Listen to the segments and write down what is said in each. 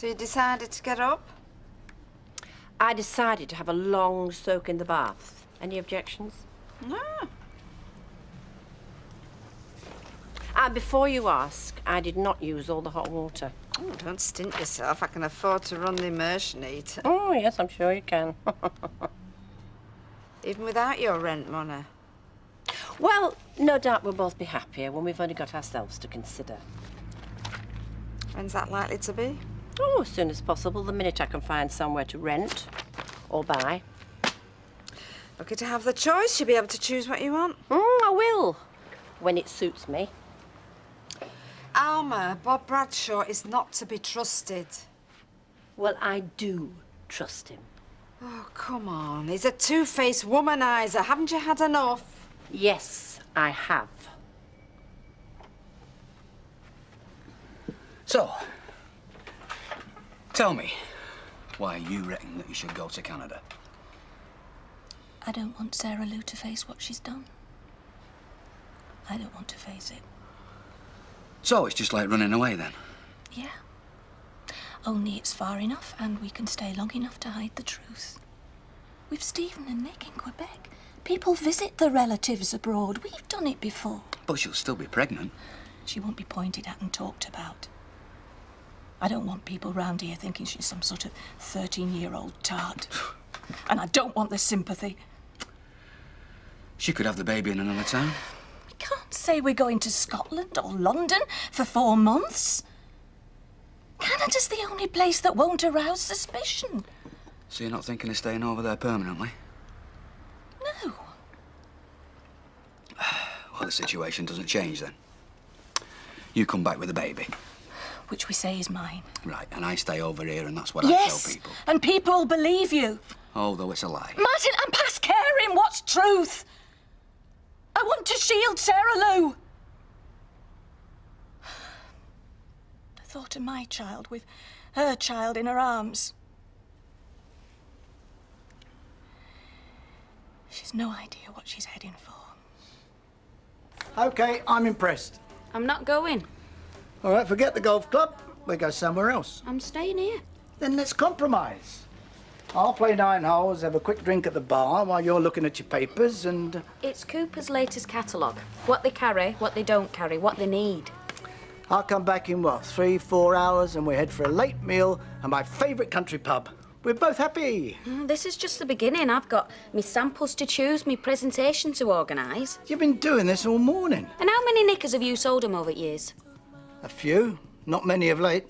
So you decided to get up? I decided to have a long soak in the bath. Any objections? No. And before you ask, I did not use all the hot water. Oh, don't stint yourself. I can afford to run the immersion heater. Oh, yes, I'm sure you can. Even without your rent money. Well, no doubt we'll both be happier when we've only got ourselves to consider. When's that likely to be? Oh, as soon as possible, the minute I can find somewhere to rent or buy. Lucky to have the choice. You'll be able to choose what you want. I will, when it suits me. Alma, Bob Bradshaw is not to be trusted. Well, I do trust him. Oh, come on. He's a two-faced womanizer. Haven't you had enough? Yes, I have. So, tell me why you reckon that you should go to Canada. I don't want Sarah Lou to face what she's done. I don't want to face it. So it's just like running away then? Yeah. Only it's far enough and we can stay long enough to hide the truth. We've Stephen and Nick in Quebec. People visit their relatives abroad. We've done it before. But she'll still be pregnant. She won't be pointed at and talked about. I don't want people round here thinking she's some sort of 13-year-old tart. And I don't want the sympathy. She could have the baby in another town. We can't say we're going to Scotland or London for 4 months. Canada's the only place that won't arouse suspicion. So you're not thinking of staying over there permanently? No. Well, the situation doesn't change then. You come back with a baby. Which we say is mine. Right, and I stay over here and that's what Yes, I tell people. and people will believe you. Although it's a lie. Martin, I'm past caring what's truth. I want to shield Sarah Lou. The thought of my child with her child in her arms. She's no idea what she's heading for. OK, I'm impressed. I'm not going. All right, forget the golf club. We'll go somewhere else. I'm staying here. Then let's compromise. I'll play 9 holes, have a quick drink at the bar while you're looking at your papers and... It's Cooper's latest catalogue. What they carry, what they don't carry, what they need. I'll come back in, what, 3, 4 hours and we head for a late meal and my favourite country pub. We're both happy. This is just the beginning. I've got me samples to choose, me presentation to organise. You've been doing this all morning. And how many knickers have you sold 'em over the years? A few. Not many of late.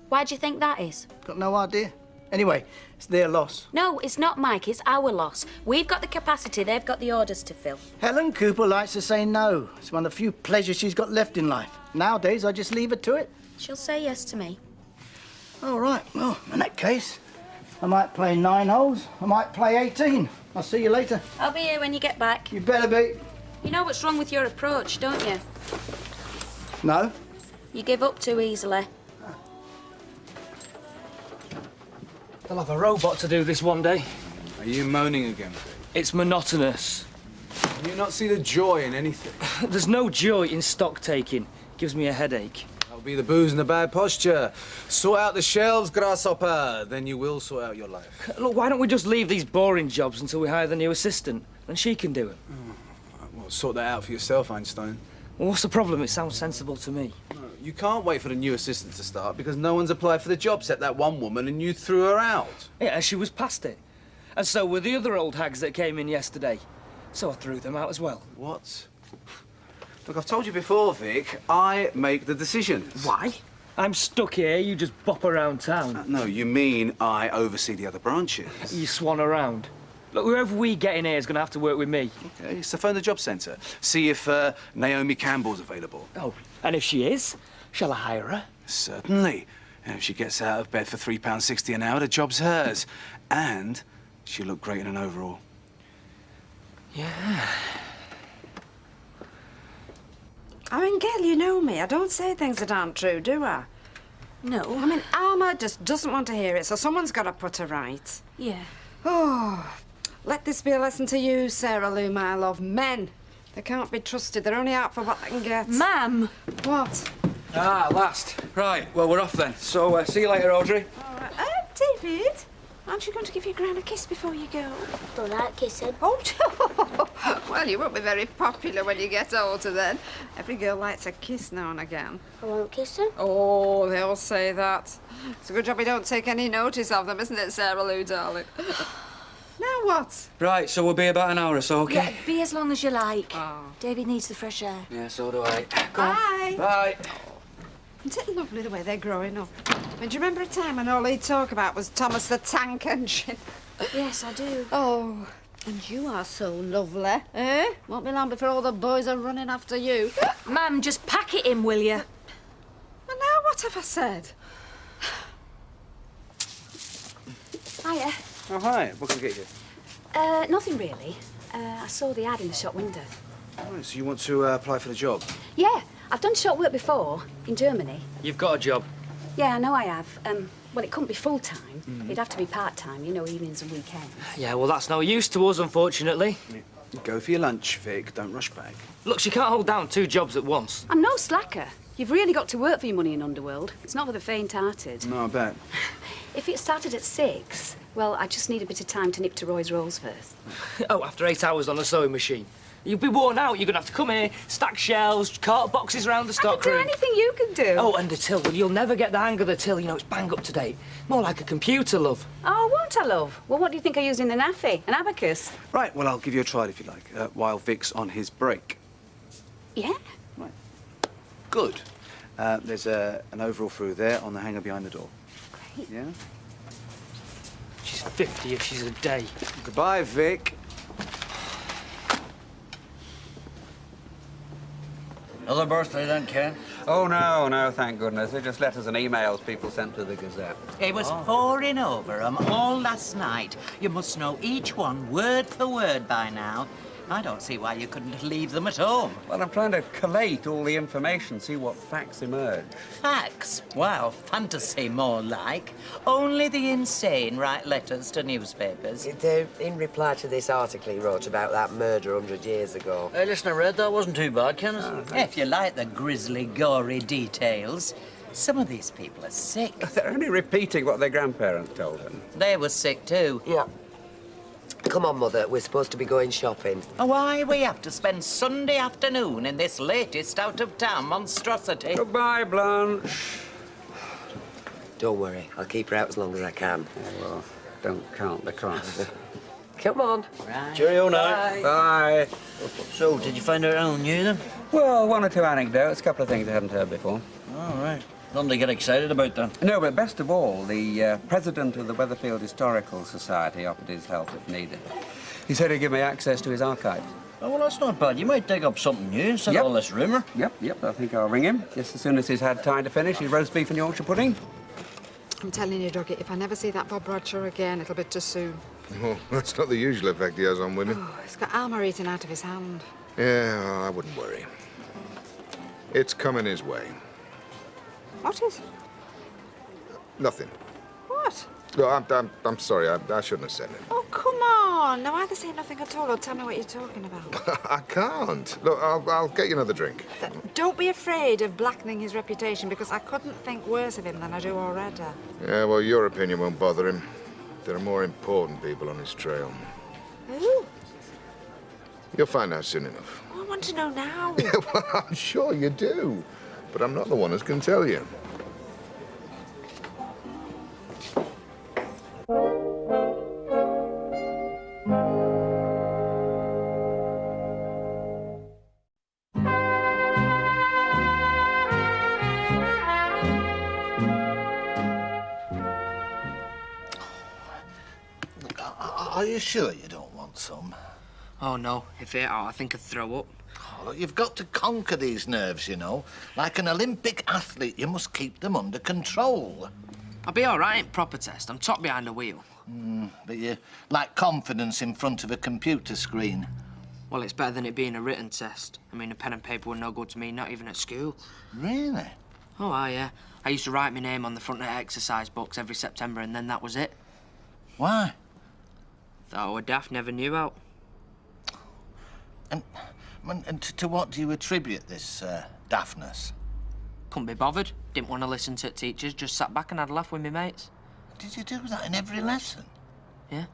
Why do you think that is? Got no idea. Anyway, it's their loss. No, it's not, Mike. It's our loss. We've got the capacity, they've got the orders to fill. Helen Cooper likes to say no. It's one of the few pleasures she's got left in life. Nowadays, I just leave her to it. She'll say yes to me. All right, well, in that case, I might play 9 holes. I might play 18. I'll see you later. I'll be here when you get back. You better be. You know what's wrong with your approach, don't you? No? You give up too easily. They'll have a robot to do this one day. Are you moaning again? It's monotonous. Do you not see the joy in anything? There's no joy in stock taking. Gives me a headache. That'll be the booze and the bad posture. Sort out the shelves, grasshopper. Then you will sort out your life. Look, why don't we just leave these boring jobs until we hire the new assistant? Then she can do it. Well, sort that out for yourself, Einstein. Well, what's the problem? It sounds sensible to me. You can't wait for the new assistant to start because no one's applied for the job except that one woman and you threw her out. Yeah, she was past it. And so were the other old hags that came in yesterday. So I threw them out as well. What? Look, I've told you before, Vic, I make the decisions. Why? I'm stuck here, you just bop around town. No, you mean I oversee the other branches. You swan around. Look, whoever we get in here is going to have to work with me. Okay, so phone the job centre. See if Naomi Campbell's available. Oh, and if she is, shall I hire her? Certainly. And if she gets out of bed for £3.60 an hour, the job's hers. And she'll look great in an overall. Yeah. I mean, Gail, you know me. I don't say things that aren't true, do I? No. I mean, Alma just doesn't want to hear it, so someone's got to put her right. Yeah. Oh, let this be a lesson to you, Sarah Lou, my love. Men, they can't be trusted. They're only out for what they can get. Ma'am! What? Ah, at last. Right, well, we're off then. So, see you later, Audrey. All right. David, aren't you going to give your gran a kiss before you go? Don't like kissing. Oh, well, you won't be very popular when you get older then. Every girl likes a kiss now and again. I won't kiss him. Oh, they all say that. It's a good job we don't take any notice of them, isn't it, Sarah Lou, darling? Now what? Right, so we'll be about an hour or so, Yeah, okay? be as long as you like. Oh. David needs the fresh air. Yeah, so do I. Go on. Bye. Bye. Isn't it lovely the way they're growing up? I mean, do you remember a time when all he'd talk about was Thomas the Tank Engine? Yes, I do. Oh, and you are so lovely, eh? Won't be long before all the boys are running after you. Ma'am, just pack it in, will you? Well, now what have I said? Hiya. Oh, hi. What can I get you? Nothing really. I saw the ad in the shop window. Right, so you want to apply for the job? Yeah, I've done shop work before, in Germany. You've got a job. Yeah, I know I have. Well, it couldn't be full-time. It'd have to be part-time, you know, evenings and weekends. Yeah, well, that's no use to us, unfortunately. Go for your lunch, Vic. Don't rush back. Look, she can't hold down 2 jobs at once. I'm no slacker. You've really got to work for your money in Underworld. It's not for the faint-hearted. No, I bet. If it started at 6, well, I just need a bit of time to nip to Roy's Rolls first. Oh, after 8 hours on a sewing machine. You'll be worn out. You're going to have to come here, stack shelves, cart boxes around the I stock can do room. anything you can do. Oh, and the till. Well, you'll never get the hang of the till. You know, it's bang up to date. More like a computer, love. Oh, won't I, love? Well, what do you think I used in the naffy? An abacus? Right, well, I'll give you a try if you like, while Vic's on his break. Yeah. Right. Good. There's an overall through there on the hanger behind the door. Great. Yeah? She's 50 if she's a day. Goodbye, Vic. Another birthday then, Ken? Oh, no, thank goodness. They're just letters and emails people sent to the Gazette. He was poring over 'em all last night. You must know each one word for word by now. I don't see why you couldn't leave them at home. Well, I'm trying to collate all the information, see what facts emerge. Facts? Wow, fantasy more like. Only the insane write letters to newspapers. In reply to this article he wrote about that murder 100 years ago. Hey, listen, I read that. Wasn't too bad, Kenneth. If you like the grisly, gory details, some of these people are sick. They're only repeating what their grandparents told them. They were sick too. Yeah. Come on, Mother, we're supposed to be going shopping. Why we have to spend Sunday afternoon in this latest out-of-town monstrosity? Goodbye, Blanche. Don't worry, I'll keep her out as long as I can. Yeah, well, don't count the cost. Come on. Right. Cheerio now. Bye. So, did you find out anything new then? Well, 1 or 2 anecdotes, a couple of things I hadn't heard before. All right. Nothing to get excited about then. No, but best of all, the president of the Weatherfield Historical Society offered his help if needed. He said he'd give me access to his archives. Oh, well, that's not bad. You might dig up something new instead Yep. of all this rumour. Yep, I think I'll ring him just as soon as he's had time to finish his roast beef and Yorkshire pudding. I'm telling you, Dougie, if I never see that Bob Bradshaw again, it'll be too soon. Oh, that's not the usual effect he has on women. Oh, he's got Alma eating out of his hand. Yeah, well, I wouldn't worry. It's coming his way. What is? Nothing. What? No, I'm sorry. I shouldn't have said it. Oh, come on. Now either say nothing at all or tell me what you're talking about. I can't. Look, I'll get you another drink. Don't be afraid of blackening his reputation, because I couldn't think worse of him than I do already. Yeah, well, your opinion won't bother him. There are more important people on his trail. Who? You'll find out soon enough. Oh, I want to know now. Yeah, well, I'm sure you do. But I'm not the one who can tell you. Are you sure you don't want some? Oh, no. If it I think I'd throw up. Oh, look, you've got to conquer these nerves, you know. Like an Olympic athlete, you must keep them under control. I'll be all right in proper test. I'm top behind the wheel. But you lack confidence in front of a computer screen. Well, it's better than it being a written test. I mean, a pen and paper were no good to me, not even at school. Really? Oh, yeah. I used to write my name on the front of exercise books every September, and then that was it. Why? Thought I were daft, never knew out. And to what do you attribute this daftness? Couldn't be bothered. Didn't want to listen to teachers, just sat back and had a laugh with my mates. Did you do that in every lesson? Yeah.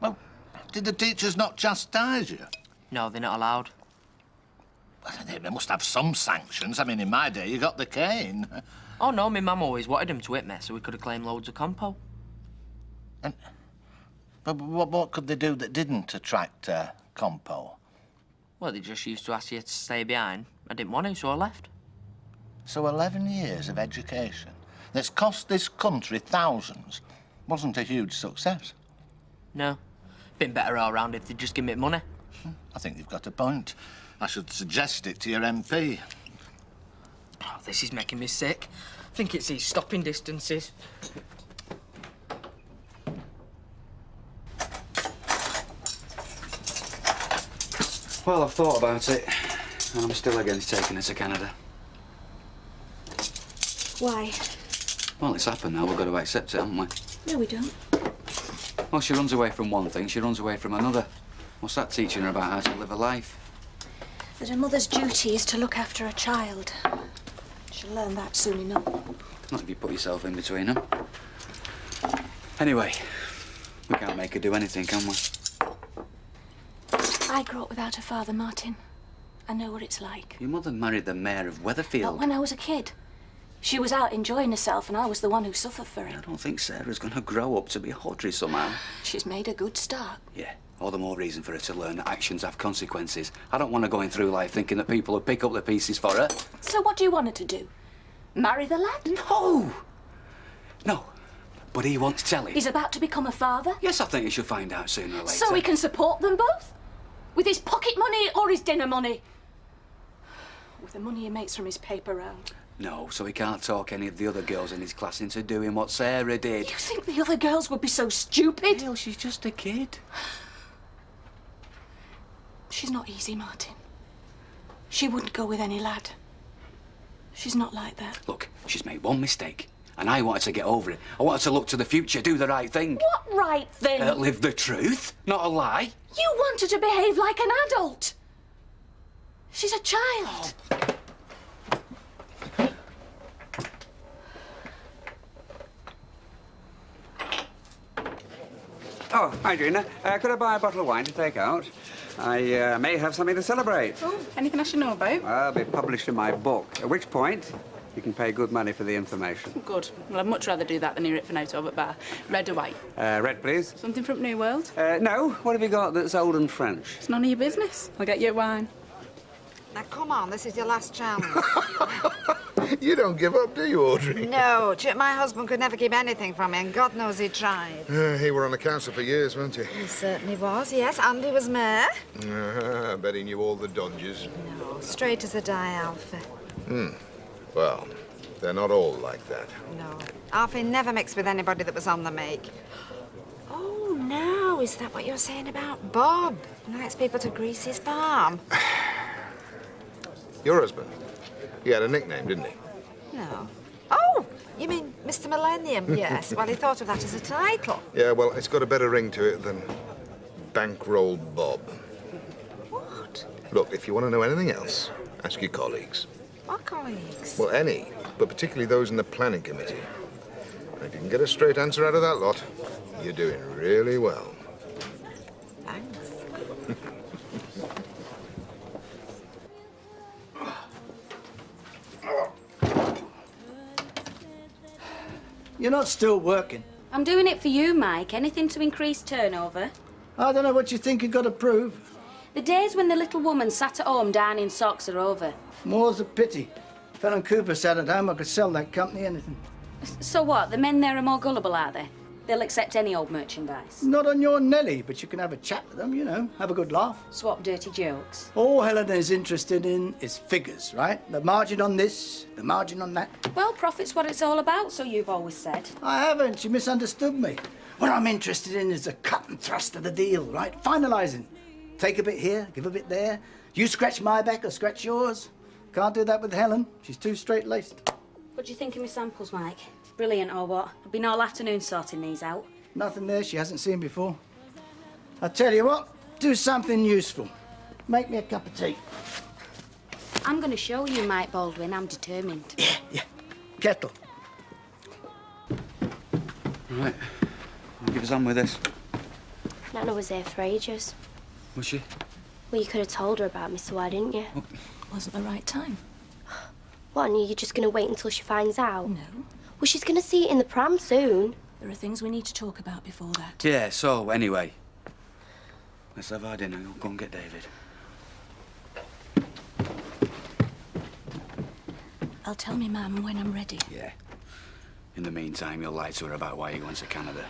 Well, did the teachers not chastise you? No, they're not allowed. Well, they must have some sanctions. I mean, in my day, you got the cane. Oh, no, my mum always wanted him to whip me so we could have claimed loads of compo. And, but what could they do that didn't attract compo? Well, they just used to ask you to stay behind. I didn't want to, so I left. So 11 years of education that's cost this country thousands wasn't a huge success. No. Been better all round if they'd just give me money. I think you've got a point. I should suggest it to your MP. Oh, this is making me sick. I think it's these stopping distances. Well, I've thought about it, and I'm still against taking her to Canada. Why? Well, it's happened now. We've got to accept it, haven't we? No, we don't. Well, she runs away from one thing, she runs away from another. What's that teaching her about how to live a life? That a mother's duty is to look after a child. She'll learn that soon enough. Not if you put yourself in between them. Anyway, we can't make her do anything, can we? I grew up without a father, Martin. I know what it's like. Your mother married the mayor of Weatherfield. Not when I was a kid. She was out enjoying herself and I was the one who suffered for it. I don't think Sarah's going to grow up to be Audrey somehow. She's made a good start. Yeah, all the more reason for her to learn that actions have consequences. I don't want her going through life thinking that people will pick up the pieces for her. So what do you want her to do? Marry the lad? No! No. But he won't tell him. He's about to become a father? Yes, I think he should find out sooner or later. So he can support them both? With his pocket money or his dinner money? With the money he makes from his paper round? No, so he can't talk any of the other girls in his class into doing what Sarah did. You think the other girls would be so stupid? Hell, she's just a kid. She's not easy, Martin. She wouldn't go with any lad. She's not like that. Look, she's made one mistake, and I want her to get over it. I want her to look to the future, do the right thing. What right thing? Live the truth, not a lie. You want her to behave like an adult. She's a child. Oh, hi, Gina. Could I buy a bottle of wine to take out? I may have something to celebrate. Oh, anything I should know about? I'll be published in my book, at which point you can pay good money for the information. Oh, good. Well, I'd much rather do that than hear it from out of a bar. Red or white? Red, please. Something from New World? No. What have you got that's old and French? It's none of your business. I'll get you wine. Now, come on, this is your last chance. You don't give up, do you, Audrey? No, my husband could never keep anything from me, and God knows he tried. He were on the council for years, weren't he? He certainly was, yes. Andy was mayor. I bet he knew all the dodges. No, straight as a die, Alfie. Well, they're not all like that. No. Alfie never mixed with anybody that was on the make. Oh, no, is that what you're saying about Bob? Likes people to grease his farm. Your husband? He had a nickname, didn't he? No. Oh, you mean Mr. Millennium? Yes. Well, he thought of that as a title. Yeah, well, it's got a better ring to it than Bankroll Bob. What? Look, if you want to know anything else, ask your colleagues. What colleagues? Well, any, but particularly those in the planning committee. And if you can get a straight answer out of that lot, you're doing really well. Thanks. You're not still working. I'm doing it for you, Mike. Anything to increase turnover. I don't know what you think you've got to prove. The days when the little woman sat at home darning socks are over. More's a pity. If Ellen Cooper sat at home, I could sell that company anything. So what? The men there are more gullible, are they? They'll accept any old merchandise. Not on your Nelly, but you can have a chat with them, you know, have a good laugh. Swap dirty jokes. All Helen is interested in is figures, right? The margin on this, the margin on that. Well, profit's what it's all about, so you've always said. I haven't. You misunderstood me. What I'm interested in is the cut and thrust of the deal, right? Finalising. Take a bit here, give a bit there. You scratch my back or scratch yours. Can't do that with Helen. She's too straight-laced. What do you think of my samples, Mike? Brilliant or what? I've been all afternoon sorting these out. Nothing there she hasn't seen before. I tell you what, do something useful. Make me a cup of tea. I'm going to show you, Mike Baldwin. I'm determined. Yeah. Kettle. Right. Give us on with this. Nana was there for ages. Was she? Well, you could have told her about me, so why didn't you? Wasn't the right time. What, and you're just going to wait until she finds out? No. Well, she's going to see it in the pram soon. There are things we need to talk about before that. Yeah, so, anyway. Let's have our dinner. Go and get David. I'll tell me, Mum, when I'm ready. Yeah. In the meantime, you'll lie to her about why you went to Canada.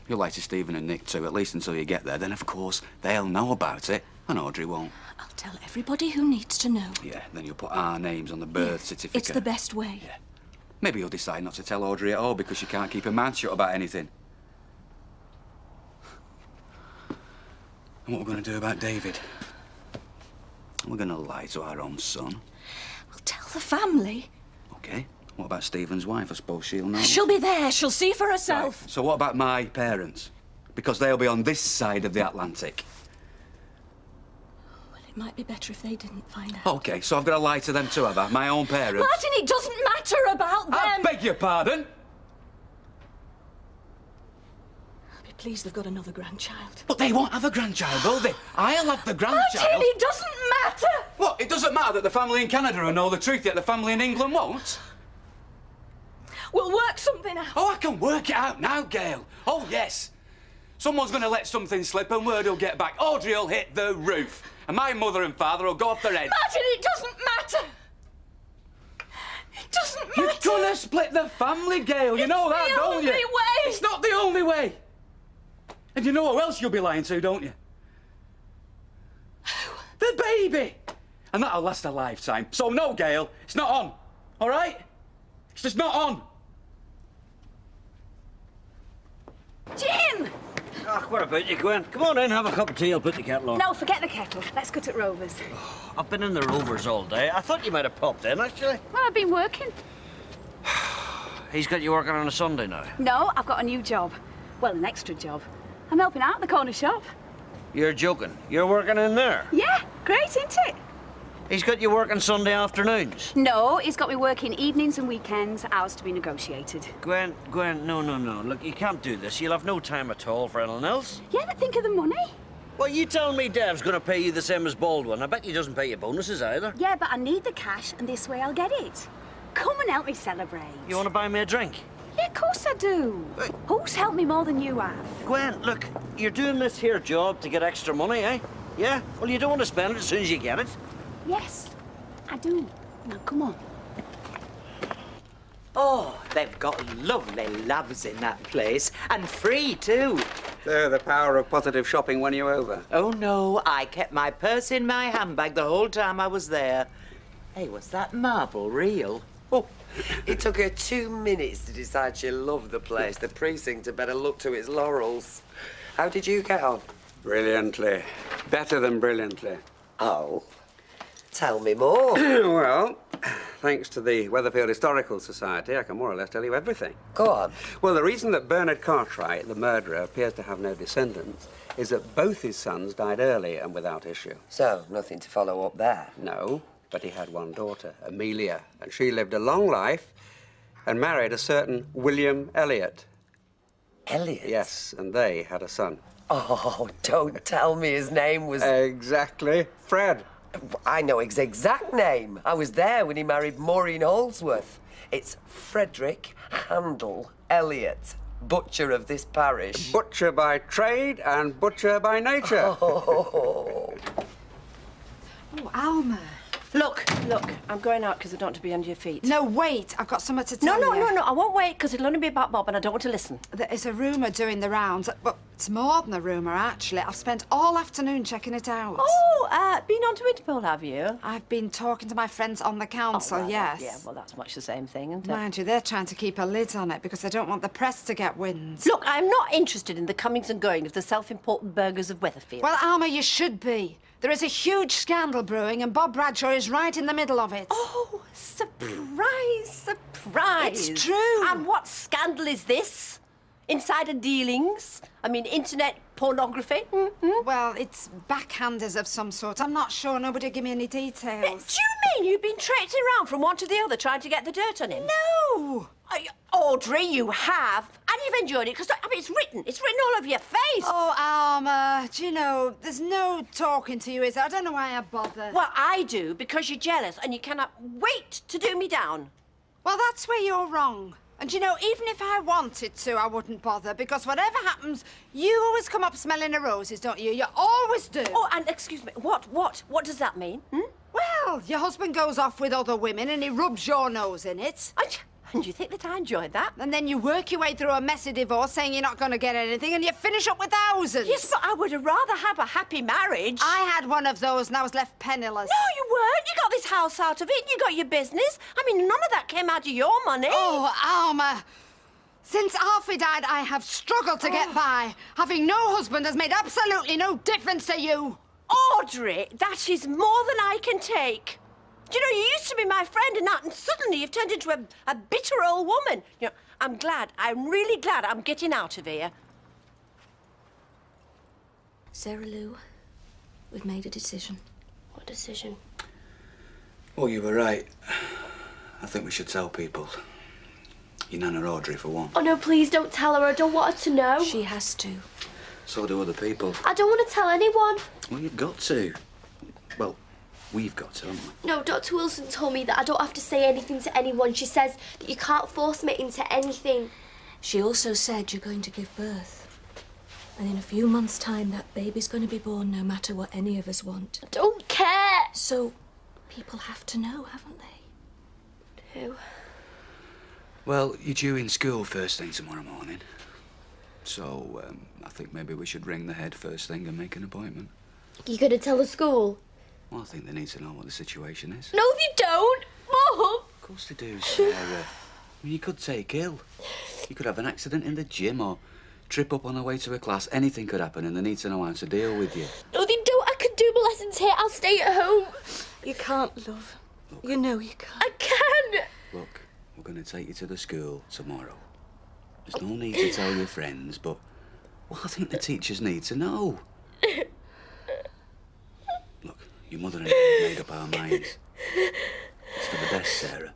You'll lie to Stephen and Nick too, at least until you get there. Then, of course, they'll know about it, and Audrey won't. I'll tell everybody who needs to know. Yeah, then you'll put our names on the birth certificate. It's the best way. Yeah. Maybe you'll decide not to tell Audrey at all because she can't keep her mouth shut about anything. And what we're going to do about David? We're going to lie to our own son. We'll tell the family. Okay. What about Stephen's wife? I suppose she'll know. She'll be there. She'll see for herself. Right. So what about my parents? Because they'll be on this side of the Atlantic. Well, it might be better if they didn't find out. Okay, so I've got to lie to them too, have I? My own parents. Martin, it doesn't matter about them. I beg your pardon? I'll be pleased they've got another grandchild. But they won't have a grandchild, will they? I'll have the grandchild. Martin, it doesn't matter. What? It doesn't matter that the family in Canada will know the truth, yet the family in England won't? We'll work something out. Oh, I can work it out now, Gail. Oh, yes. Someone's going to let something slip and word will get back. Audrey will hit the roof. And my mother and father will go off their heads. Martin, it doesn't matter. It doesn't matter. You're going to split the family, Gail. You know that, don't you? It's the only way. It's not the only way. And you know who else you'll be lying to, don't you? Who? The baby. And that'll last a lifetime. So no, Gail, it's not on. All right? It's just not on. Jim! Ah, what about you, Gwen? Come on in, have a cup of tea. I'll put the kettle on. No, forget the kettle. Let's cut at Rover's. I've been in the Rovers all day. I thought you might have popped in, actually. Well, I've been working. He's got you working on a Sunday now. No, I've got a new job. Well, an extra job. I'm helping out at the corner shop. You're joking. You're working in there? Yeah, great, isn't it? He's got you working Sunday afternoons? No, he's got me working evenings and weekends, hours to be negotiated. Gwen, no. Look, you can't do this. You'll have no time at all for anything else. Yeah, but think of the money. Well, you tell me Dev's going to pay you the same as Baldwin. I bet he doesn't pay you bonuses either. Yeah, but I need the cash, and this way I'll get it. Come and help me celebrate. You want to buy me a drink? Yeah, of course I do. Who's helped me more than you have? Gwen, look, you're doing this here job to get extra money, eh? Yeah? Well, you don't want to spend it as soon as you get it. Yes, I do. Now, come on. Oh, they've got lovely loves in that place. And free, too. So, the power of positive shopping won you over? Oh, no, I kept my purse in my handbag the whole time I was there. Hey, was that marble real? Oh, it took her 2 minutes to decide she loved the place. The precinct had better look to its laurels. How did you get on? Brilliantly. Better than brilliantly. Oh, tell me more. Well, thanks to the Weatherfield Historical Society, I can more or less tell you everything. Go on. Well, the reason that Bernard Cartwright, the murderer, appears to have no descendants is that both his sons died early and without issue. So, nothing to follow up there? No, but he had one daughter, Amelia, and she lived a long life and married a certain William Elliot. Elliot? Yes, and they had a son. Oh, don't tell me his name was... Exactly. Fred. I know his exact name. I was there when he married Maureen Holsworth. It's Frederick Handel Elliot, butcher of this parish. Butcher by trade and butcher by nature. Oh, Alma. Look, I'm going out because I don't want to be under your feet. No, wait, I've got something to tell you. No, I won't wait because it'll only be about Bob and I don't want to listen. There is a rumour doing the rounds. Well, it's more than a rumour, actually. I've spent all afternoon checking it out. Oh, been on to Interpol, have you? I've been talking to my friends on the council, well, yes. Yeah, well, that's much the same thing, isn't it? Mind you, they're trying to keep a lid on it because they don't want the press to get wind. Look, I'm not interested in the comings and goings of the self-important burghers of Weatherfield. Well, Alma, you should be. There is a huge scandal brewing and Bob Bradshaw is right in the middle of it. Oh, surprise! It's true. And what scandal is this? Insider dealings? I mean, internet pornography? Well, it's backhanders of some sort. I'm not sure. Nobody give me any details. Do you mean you've been traipsing around from one to the other trying to get the dirt on him? No! Audrey, you have. And you've enjoyed it, because, I mean, it's written all over your face. Oh, Alma, do you know, there's no talking to you, is there? I don't know why I bother. Well, I do, because you're jealous and you cannot wait to do me down. Well, that's where you're wrong. And, you know, even if I wanted to, I wouldn't bother, because whatever happens, you always come up smelling of roses, don't you? You always do. Oh, and excuse me, what does that mean? Well, your husband goes off with other women and he rubs your nose in it. And you think that I enjoyed that? And then you work your way through a messy divorce saying you're not going to get anything and you finish up with thousands. Yes, but I would have rather have a happy marriage. I had one of those and I was left penniless. No, you weren't. You got this house out of it and you got your business. I mean, none of that came out of your money. Oh, Alma. Since Alfie died, I have struggled to get by. Having no husband has made absolutely no difference to you. Audrey, that is more than I can take. Do you know, you used to be my friend and suddenly you've turned into a bitter old woman. You know, I'm really glad I'm getting out of here. Sarah Lou, we've made a decision. What decision? Oh, you were right. I think we should tell people. Your Nana Audrey, for one. Oh, no, please don't tell her. I don't want her to know. She has to. So do other people. I don't want to tell anyone. Well, you've got to. Well, we've got to, haven't we? No, Dr. Wilson told me that I don't have to say anything to anyone. She says that you can't force me into anything. She also said you're going to give birth. And in a few months' time, that baby's going to be born no matter what any of us want. I don't care. So, people have to know, haven't they? Who? Well, you're due in school first thing tomorrow morning. So, I think maybe we should ring the head first thing and make an appointment. You gonna tell the school? Well, I think they need to know what the situation is. No, you don't, Mum. Of course they do, Sarah. I mean, you could take ill. You could have an accident in the gym or trip up on the way to a class. Anything could happen and they need to know how to deal with you. No, they don't. I can do my lessons here. I'll stay at home. You can't, love. Look. You know you can't. I can. Look, we're going to take you to the school tomorrow. There's no need to tell your friends, but, well, I think the teachers need to know. Look, your mother and I have made up our minds. It's for the best, Sarah.